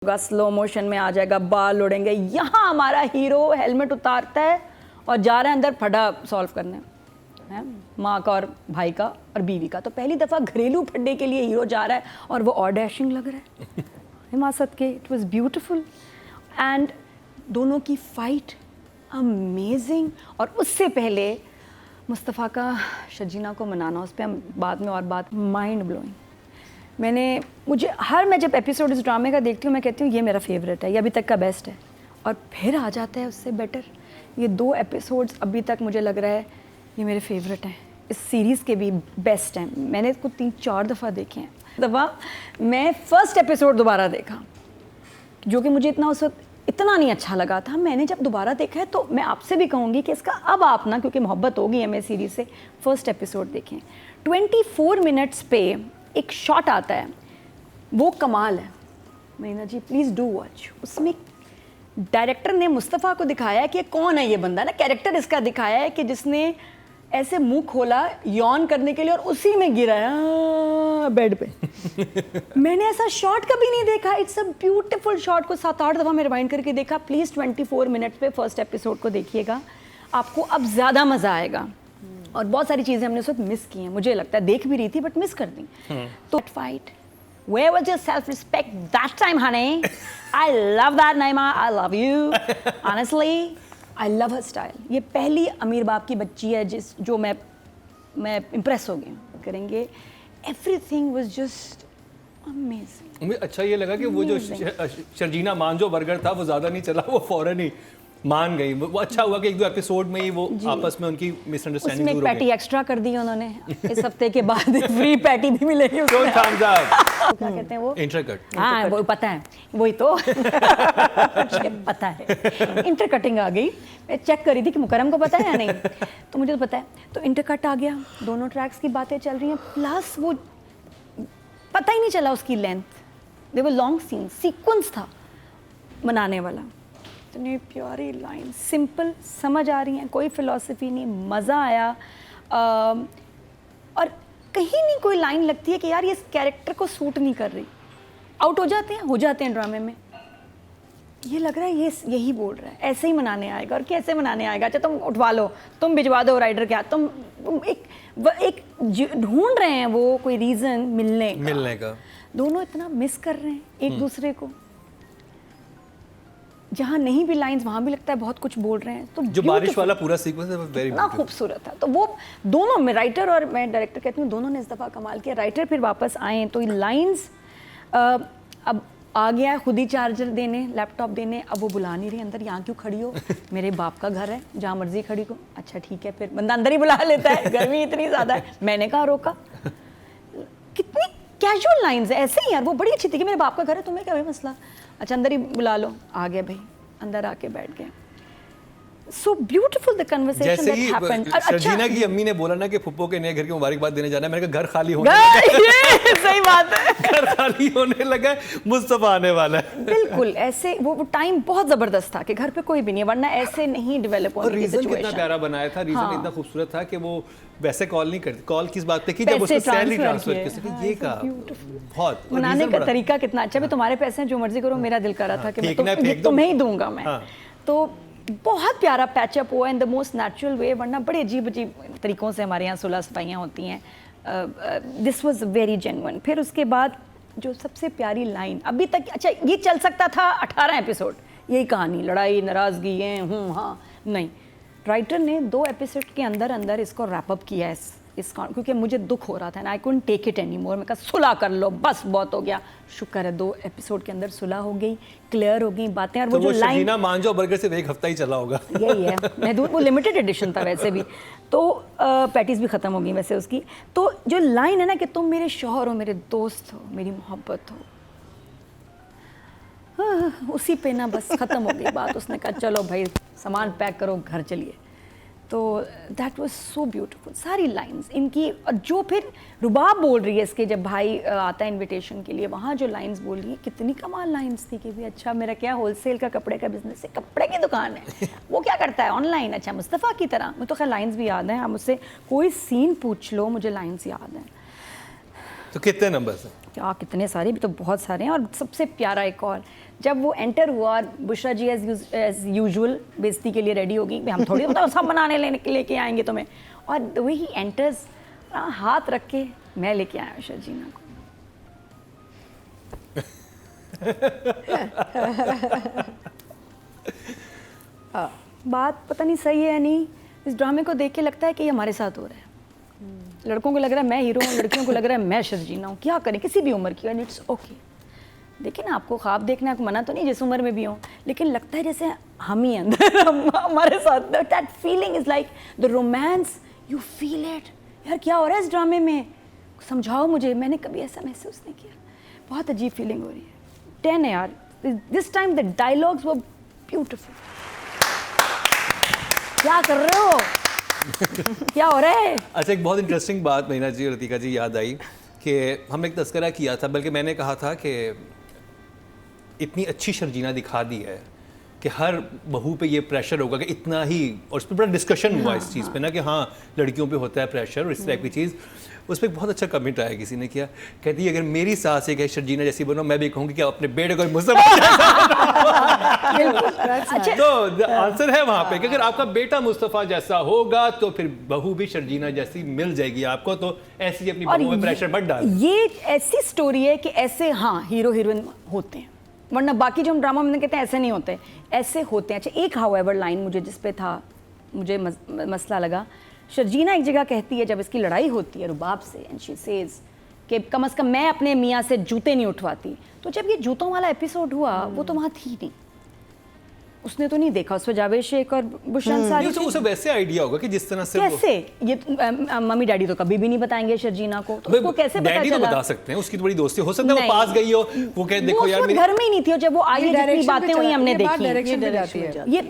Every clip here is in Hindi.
होगा, स्लो मोशन में आ जाएगा, बाल उड़ेंगे। यहाँ हमारा हीरो हेलमेट उतारता है और जा रहा है अंदर फड्डा सॉल्व करने, है माँ का और भाई का और बीवी का। तो पहली दफ़ा घरेलू फड्डे के लिए हीरो जा रहा है और वो और डैशिंग लग रहा है हिमासत के। इट वाज ब्यूटीफुल एंड दोनों की फाइट अमेजिंग। और उससे पहले मुस्तफ़ा का शजीना को मनाना, उस पर हम बाद में और बात, माइंड ब्लोइंग। मैं जब एपिसोड इस ड्रामे का देखती हूँ मैं कहती हूँ ये मेरा फेवरेट है, ये अभी तक का बेस्ट है। और फिर आ जाता है उससे बेटर। ये 2 एपिसोड्स अभी तक मुझे लग रहा है ये मेरे फेवरेट हैं, इस सीरीज़ के भी बेस्ट हैं। मैंने इसको 3-4 दफ़ा देखे हैं। दफ़ा मैं फर्स्ट एपिसोड दोबारा देखा, जो कि मुझे उस वक्त इतना नहीं अच्छा लगा था। मैंने जब दोबारा देखा है तो मैं आपसे भी कहूँगी कि इसका अब आप ना, क्योंकि मोहब्बत होगी हमें सीरीज़ से, फर्स्ट एपिसोड देखें। 24 मिनट्स पे एक शॉट आता है, वो कमाल है। मरीना जी प्लीज़ डू वॉच। उसमें डायरेक्टर ने मुस्तफ़ा को दिखाया है कि कौन है ये बंदा, ना कैरेक्टर इसका दिखाया है कि जिसने ऐसे मुंह खोला यौन करने के लिए और उसी में गिरा बेड पे मैंने ऐसा शॉट कभी नहीं देखा। इट्स अ ब्यूटीफुल शॉट को 7-8 दफ़ा मैं रिवाइंड करके देखा। प्लीज़ 24 मिनट्स पे फर्स्ट एपिसोड को देखिएगा, आपको अब ज़्यादा मज़ा आएगा। और बहुत सारी चीज़ें हमने उस वक्त मिस की हैं, मुझे लगता है देख भी रही थी बट मिस कर दी। तो fight, where was your self-respect that time, honey? I love that, Naima. I love you. Honestly, I love her style. ये पहली अमीर बाप की बच्ची है जो मैं इम्प्रेस हो गई करेंगे। Everything was just amazing. मुझे अच्छा ये लगा कि वो जो शर्जीना मान जो बर्गर था वो ज़्यादा नहीं चला, वो फ़ौरन ही मान गई। वो अच्छा हुआ कि 1-2 एपिसोड में ही वो आपस में उनकी मिसअंडरस्टैंडिंग दूर हो गई। पैटी एक्स्ट्रा कर दी उन्होंने इस हफ्ते के बाद फ्री पैटी भी मिलेगी उसमें। क्या कहते हैं वो? इंटरकट। हाँ वो पता है, वही तो पता है। इंटरकटिंग आ गई। मैं चेक कर रही थी कि मुकरम को पता है या नहीं, तो मुझे तो पता है। तो इंटरकट आ गया, दोनों ट्रैक्स की बातें चल रही हैं, प्लस वो पता ही नहीं चला उसकी लेंथ। दे वो लॉन्ग सीन सीक्वेंस था बनाने वाला। इतनी प्यारी लाइन, सिंपल, समझ आ रही हैं, कोई फिलॉसफी नहीं, मज़ा आया। और कहीं नहीं कोई लाइन लगती है कि यार ये इस कैरेक्टर को सूट नहीं कर रही। आउट हो जाते हैं ड्रामे में। ये लग रहा है ये यही बोल रहा है, ऐसे ही मनाने आएगा। और कैसे मनाने आएगा? अच्छा तुम उठवा लो, तुम भिजवा दो राइडर क्या, तुम एक ढूंढ रहे हैं वो कोई रीज़न मिलने का। दोनों इतना मिस कर रहे हैं एक दूसरे को। जहाँ नहीं भी लाइंस वहाँ भी लगता है बहुत कुछ बोल रहे हैं। तो जो बारिश वाला पूरा सीक्वेंस है वेरी ना खूबसूरत था। तो वो दोनों में, राइटर और मैं डायरेक्टर कहती हूँ, दोनों ने इस दफ़ा कमाल किया। राइटर फिर वापस आए तो ये लाइंस अब आ गया खुद ही चार्जर देने, लैपटॉप देने। अब वो बुला नहीं रही अंदर, यहाँ क्यों खड़ी हो, मेरे बाप का घर है, जहाँ मर्जी खड़ी को। अच्छा ठीक है, फिर बंदा अंदर ही बुला लेता है, गर्मी इतनी ज़्यादा है, मैंने कहा रोका। कितनी कैजुअल लाइंस है ऐसे ही यार। वो बड़ी अच्छी थी कि मेरे बाप का घर है, तुम्हें क्या भाई मसला, अच्छा अंदर ही बुला लो। आ गए भाई, अंदर आके बैठ गए। So beautiful the conversation that happened. Sharjeena की अम्मी ने बोला ना कि फुप्पो के नए घर की मुबारकबाद देने जाना है, मैंने कहा घर खाली होने ये सही बात है। घर खाली होने लगा, मुस्तफा आने वाला है। बिल्कुल ऐसे वो टाइम बहुत जबरदस्त था कि घर पे कोई भी नहीं है, वरना ऐसे नहीं डेवलप होती सिचुएशन। रीजन कितना प्यारा बनाया था, रीजन इतना खूबसूरत था कि वो वैसे कॉल नहीं करती। कॉल किस बात पे की? जब उसको सैलरी ट्रांसफर की। ये का बहुत मनाने का तरीका कितना अच्छा। भी तुम्हारे पैसे हैं, जो मर्जी करो, मेरा दिल कर रहा था कि तुम्हें ही दूंगा मैं। तो बहुत प्यारा पैचअप हुआ in the most natural way, वरना बड़े अजीब तरीक़ों से हमारे यहाँ सुलह सफाइयाँ होती हैं। This was very genuine. फिर उसके बाद जो सबसे प्यारी लाइन अभी तक, अच्छा ये चल सकता था 18 एपिसोड, यही कहानी, लड़ाई नाराज़गी है हाँ नहीं। राइटर ने 2 एपिसोड के अंदर इसको रैप अप किया है क्योंकि मुझे दुख हो रहा था ना, I couldn't take it anymore. मैं कहा सुलह कर लो, बस बहुत हो गया। शुक्र है 2 एपिसोड के अंदर सुलह हो गई, क्लियर हो गई बातें। और तो वो जो लाइन शर्जीना मान जो बर्गर सिर्फ 1 हफ्ता ही चला होगा। यही है, महदूद, वो लिमिटेड एडिशन था वैसे भी। तो पैटीज भी ख़त्म हो गई वैसे उसकी। तो जो लाइन है ना कि तुम मेरे शौहर हो, मेरे दोस्त हो, मेरी मोहब्बत हो, उसी पे ना बस ख़त्म हो गई बात। उसने कहा चलो भाई सामान पैक करो, घर चलिए। तो दैट वाज सो ब्यूटीफुल, सारी लाइंस इनकी। और जो फिर रुबाब बोल रही है इसके, जब भाई आता है इनविटेशन के लिए, वहाँ जो लाइंस बोल रही है, कितनी कमाल लाइंस थी कि भी अच्छा मेरा क्या होलसेल का कपड़े का बिजनेस है, कपड़े की दुकान है, वो क्या करता है ऑनलाइन। अच्छा मुस्तफ़ा की तरह। मुझे तो खैर लाइंस भी याद हैं, आप मुझसे कोई सीन पूछ लो मुझे लाइंस याद हैं। तो कितने नंबर हैं? क्या कितने सारे भी तो बहुत सारे हैं। और सबसे प्यारा एक और, जब वो एंटर हुआ और बुशरा जी एज यूजुअल बेइज्जती के लिए रेडी हो गई, हम थोड़ी मतलब सब बनाने लेके आएंगे तुम्हें, और द वे ही एंटर्स, हाथ रख के मैं लेके आया शर्जीना को। बात पता नहीं सही है या नहीं, इस ड्रामे को देख के लगता है कि ये हमारे साथ हो रहा है। लड़कों को लग रहा है मैं हीरो हूँ, लड़कियों को लग रहा है मैं शर्जीना हूँ। क्या करें, किसी भी उम्र की, एंड इट्स ओके। देखिए ना, आपको ख्वाब देखना को मना तो नहीं जिस उम्र में भी हो, लेकिन लगता है जैसे हम ही अंदर हमारे साथ, that feeling is like the romance, you feel it. यार क्या हो रहा है इस ड्रामे में, समझाओ मुझे, मैंने कभी ऐसा महसूस नहीं किया। बहुत अजीब फीलिंग हो रही है। 10 है यार, this time the dialogues were beautiful. क्या कर रहे हो क्या हो रहा है? अच्छा, एक बहुत इंटरेस्टिंग बात महीना जी और रतिका जी याद आई कि हमने एक तस्करा किया था, बल्कि मैंने कहा था कि इतनी अच्छी शर्जीना दिखा दी है कि हर बहू पे ये प्रेशर होगा कि इतना ही, और उस पर बड़ा डिस्कशन हुआ इस चीज़ पे ना कि हाँ लड़कियों पे होता है प्रेशर और इस टाइप की चीज़। उस पर बहुत अच्छा कमेंट आया, किसी ने किया, कहती है अगर मेरी सास एक शर्जीना जैसी बनो, मैं भी कहूँगी कि अपने बेटे को मुस्तफा अच्छा, तो आंसर है वहाँ पे कि अगर आपका बेटा मुस्तफा जैसा होगा तो फिर बहू भी शर्जीना जैसी मिल जाएगी आपको। तो ऐसी अपनी बहू में प्रेशर मत डाल। ये ऐसी स्टोरी है कि ऐसे हाँ हीरो हीरोइन होते हैं, वरना बाकी जो हम ड्रामा में कहते हैं ऐसे नहीं होते, ऐसे होते हैं। अच्छा, एक हाउएवर लाइन मुझे जिस पे था, मुझे मसला लगा, शर्जीना एक जगह कहती है जब इसकी लड़ाई होती है रुबाब से, एंड शी सेज कि कम से कम मैं अपने मियाँ से जूते नहीं उठवाती। तो जब ये जूतों वाला एपिसोड हुआ, वो तो वहाँ थी नहीं, उसने तो नहीं देखा, उसमें जावेद शेख और बुशरा अंसारी। उसे वैसे आइडिया होगा कि जिस तरह से कैसे ये मम्मी डैडी तो कभी भी नहीं बताएंगे शर्जीना को, तो उसको कैसे पता डैडी चला? तो बता सकते हैं, उसकी तो बड़ी दोस्ती हो सकता है, वो पास गई हो, वो कहे देखो यार मेरी घर में ही नहीं थी, और जब वो आई जितनी बातें हुई हमने देखी, ये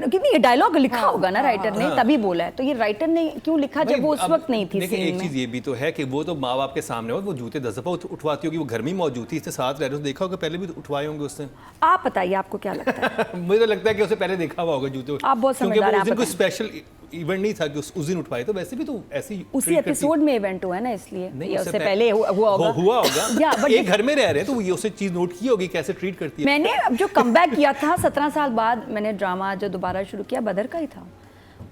कितनी डायलॉग लिखा होगा ना राइटर ने, तभी बोला है। तो ये राइटर ने क्यों लिखा जब वो उस वक्त नहीं थी देखिए, सीन एक में? चीज ये भी तो है कि वो तो माँ बाप के सामने हो, वो जूते 10 दफा उठवाती होगी, वो घर में ही मौजूद थी, इससे साथ रह रहे हो, देखा होगा पहले भी उठवाए होंगे उसने। आप बताइए आपको क्या लगता है? मुझे तो लगता है कि उसे पहले देखा हुआ होगा जूते, आप बहुत क्योंकि समझदार वो हैं, उस दिन आप कोई बताएं। स्पेशल इवेंट नहीं था कि उस दिन उठवाए, तो वैसे भी तो ऐसी उसी एपिसोड में इवेंट हुआ है ना, इसलिए नहीं, उससे पहले हुआ होगा। या बट एक घर में रह रहे हैं तो ये उसे चीज नोट की होगी कैसे ट्रीट करती है। मैंने अब जो कमबैक किया था 17 साल बाद, मैंने ड्रामा जो दोबारा शुरू किया बदर का ही था।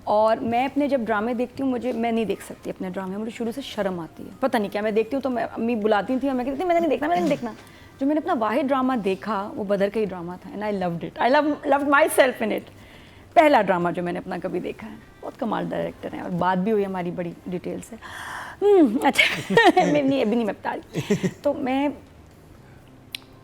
और मैं अपने जब ड्रामे देखती हूँ, मैं नहीं देख सकती अपने ड्रामे, मुझे शुरू से शर्म आती है, पता नहीं क्या। मैं देखती हूँ तो मैं अम्मी बुलाती थी और मैं कहती थी मैंने नहीं देखना। जो मैंने अपना वाहिद ड्रामा देखा वो बदर का ही ड्रामा था, and I loved it, I loved my self in it. पहला ड्रामा जो मैंने अपना कभी देखा है। बहुत कमाल डायरेक्टर हैं और बात भी हुई हमारी बड़ी डिटेल से। अच्छा मैं नहीं बता रही। तो मैं,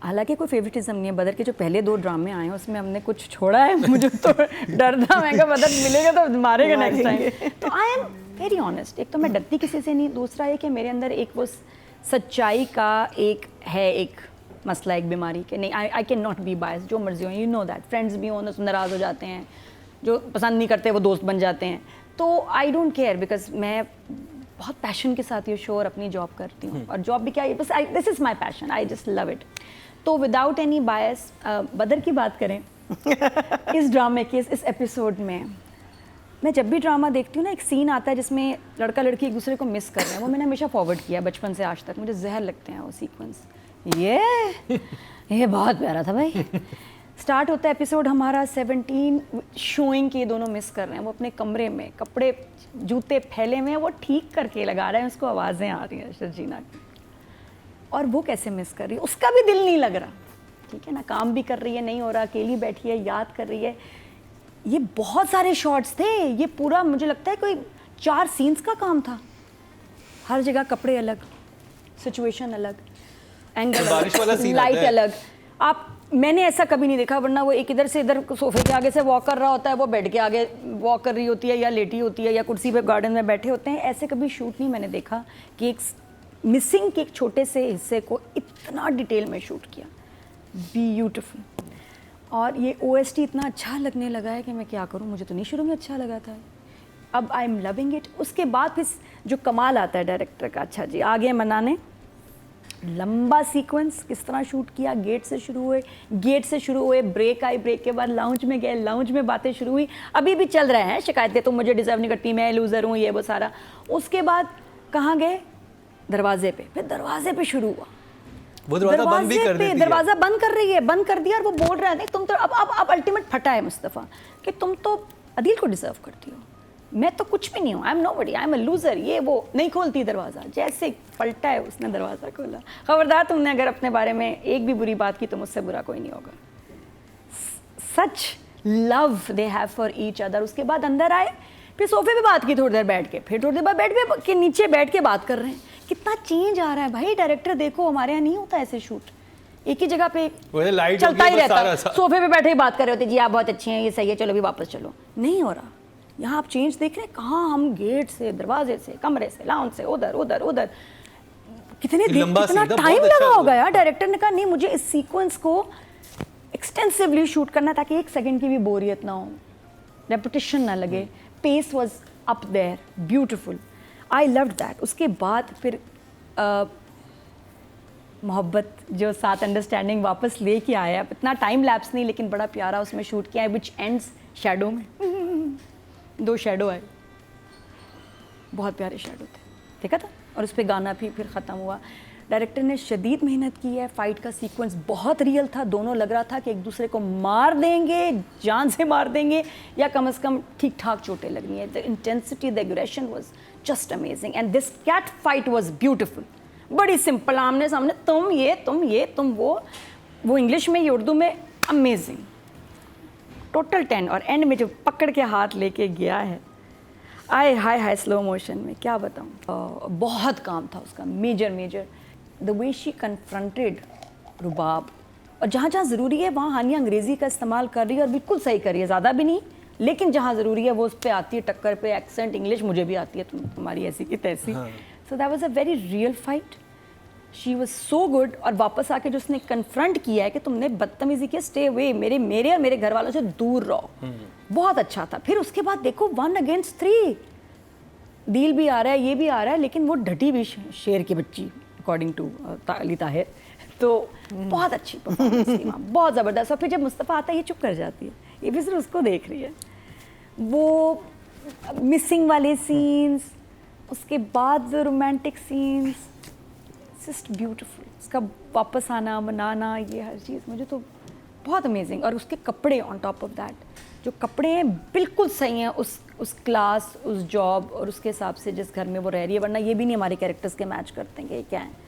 हालांकि कोई फेवरेटिज्म नहीं है, बदर के जो पहले 2 ड्रामे आए हैं उसमें हमने कुछ छोड़ा है, मुझे तो डर था, मैं कहा बदर मिलेगा तो मारेगा नेक्स्ट टाइम। तो आई एम वेरी ऑनेस्ट, एक तो मैं डरती किसी से नहीं, दूसरा है कि मेरे अंदर एक वो सच्चाई का एक मसला, एक बीमारी कि नहीं, आई कैन नॉट बी बायस, जो मर्जी हो, यू नो दैट। फ्रेंड्स भी हों तो नाराज़ हो जाते हैं, जो पसंद नहीं करते वो दोस्त बन जाते हैं। तो आई डोंट केयर, बिकॉज मैं बहुत पैशन के साथ ये शो और अपनी जॉब करती हूँ, और जॉब भी क्या है, बस this is my passion, I just love it. तो विदाउट एनी बायस, बदर की बात करें इस ड्रामे के इस एपिसोड में, मैं जब भी ड्रामा देखती हूँ ना, एक सीन आता है जिसमें लड़का लड़की एक दूसरे को मिस कर रहे हैं, वो मैंने हमेशा फॉरवर्ड किया बचपन से आज तक, मुझे जहर लगते हैं वो सीक्वेंस। ये बहुत प्यारा था भाई। स्टार्ट होता है एपिसोड हमारा 17 शोइंग के, दोनों मिस कर रहे हैं, वो अपने कमरे में कपड़े जूते फैले हुए हैं, वो ठीक करके लगा रहे हैं, उसको आवाज़ें आ रही हैं शर्जीना की, और वो कैसे मिस कर रही है, उसका भी दिल नहीं लग रहा, ठीक है ना, काम भी कर रही है, नहीं हो रहा, अकेली बैठी है, याद कर रही है। ये बहुत सारे शॉट्स थे, ये पूरा मुझे लगता है कोई 4 सीन्स का काम था, हर जगह कपड़े अलग, सिचुएशन अलग, एंगल अलग, लाइट अलग। मैंने ऐसा कभी नहीं देखा, वरना वो एक इधर से इधर सोफे के आगे से वॉक कर रहा होता है, वो बेड के आगे वॉक कर रही होती है, या लेटी होती है, या कुर्सी पे गार्डन में बैठे होते हैं। ऐसे कभी शूट नहीं मैंने देखा कि एक मिसिंग के एक छोटे से हिस्से को इतना डिटेल में शूट किया, ब्यूटीफुल। और ये OST इतना अच्छा लगने लगा है कि मैं क्या करूँ, मुझे तो नहीं शुरू में अच्छा लगा था, अब आई एम लविंग इट। उसके बाद फिर जो कमाल आता है डायरेक्टर का, अच्छा जी आगे मनाने, लंबा सीक्वेंस किस तरह शूट किया, गेट से शुरू हुए, ब्रेक आई, ब्रेक के बाद लाउंज में गए, लाउंज में बातें शुरू हुई, अभी भी चल रहे हैं शिकायतें, तुम मुझे डिजर्व नहीं करती, मैं लूज़र हूँ, ये वो सारा। उसके बाद कहाँ गए, दरवाजे पे, फिर दरवाजे पे शुरू हुआ, वो दरवाजा बंद भी कर देती है। दरवाजा बंद कर रही है, बंद कर दिया और वो बोल रहा है नहीं तुम तो अब अल्टीमेट फटा है मुस्तफ़ा कि तुम तो अदील को डिजर्व करती हो, मैं तो कुछ भी नहीं हूँ, I am nobody, I am a loser. ये वो नहीं खोलती दरवाज़ा, जैसे पलटा है उसने दरवाज़ा खोला। खबरदार तुमने अगर अपने बारे में एक भी बुरी बात की तो मुझसे बुरा कोई नहीं होगा। Such love they have for each other. उसके बाद अंदर आए, फिर सोफे पे बात की थोड़ी देर बैठ के, फिर थोड़ी देर बाद बेड के नीचे बैठ के बात कर रहे हैं। कितना चेंज आ रहा है भाई। डायरेक्टर देखो, हमारे यहाँ नहीं होता ऐसे शूट, एक ही जगह पे चलता ही रहता, सोफे पे बैठे ही बात कर रहे होते, जी आप बहुत अच्छी हैं, ये सही है, चलो भी वापस चलो। नहीं हो रहा। यहाँ आप चेंज देख रहे हैं, कहाँ हम गेट से, दरवाजे से, कमरे से, लाउंज से, उधर उधर उधर, कितना टाइम लगा होगा यार। डायरेक्टर ने कहा नहीं, मुझे इस सीक्वेंस को एक्सटेंसिवली शूट करना ताकि एक सेकंड की भी बोरियत ना हो, रेपिटेशन ना लगे। Pace was up there, beautiful, I loved that. उसके बाद फिर मोहब्बत जो साथ अंडरस्टैंडिंग वापस लेके आया, इतना टाइम लैप्स नहीं लेकिन बड़ा प्यारा उसमें शूट किया है, विच एंड्स शैडो में। 2 शैडो आए, बहुत प्यारे शैडो थे, देखा था। और उस पर गाना भी फिर ख़त्म हुआ। डायरेक्टर ने शदीद मेहनत की है। फाइट का सीक्वेंस बहुत रियल था, दोनों लग रहा था कि एक दूसरे को मार देंगे, जान से मार देंगे, या कम से कम ठीक ठाक चोटें लगनी है। The intensity, the aggression was just amazing and this cat fight was beautiful. बड़ी सिंपल, आमने सामने, तुम ये तुम ये तुम वो इंग्लिश में, ये उर्दू में, अमेजिंग, टोटल 10। और एंड में जो पकड़ के हाथ लेके गया है, आए हाय हाय, स्लो मोशन में, क्या बताऊँ। बहुत काम था उसका, major. The way she confronted Rubab, और जहाँ जहाँ ज़रूरी है वहाँ हानिया अंग्रेज़ी का इस्तेमाल कर रही है और बिल्कुल सही कर रही है, ज़्यादा भी नहीं, लेकिन जहाँ ज़रूरी है वो उस पर आती है टक्कर पे। एक्सेंट इंग्लिश मुझे भी आती है, तुम्हारी ऐसी की तैसी। So that was a very real fight, she was so good. और वापस आके जो उसने कन्फ्रंट किया है कि तुमने बदतमीजी किया, स्टे अवे, मेरे और मेरे घर वालों से दूर रहो, बहुत अच्छा था। फिर उसके बाद देखो 1 against 3, डील भी आ रहा है, ये भी आ रहा है, लेकिन वो ढटी भी शेर की बच्ची, अकॉर्डिंग टू अली ताहिर। तो बहुत अच्छी परफॉर्मेंस थी वहाँ, बहुत ज़बरदस्त। और फिर जब मुस्तफ़ा आता है, ये चुप कर जाती है, ये भी सिर्फ उसको देख रही है। वो मिसिंग वाले सीन्स, उसके बाद रोमांटिक सीन्स, जस्ट ब्यूटीफुल। उसका वापस आना, मनाना, ये हर चीज़ मुझे तो बहुत अमेजिंग। और उसके कपड़े ऑन टॉप ऑफ दैट, जो कपड़े हैं बिल्कुल सही हैं उस क्लास, उस जॉब और उसके हिसाब से जिस घर में वो रह रही है। वरना ये भी नहीं हमारे कैरेक्टर्स के मैच करते हैं कि क्या है।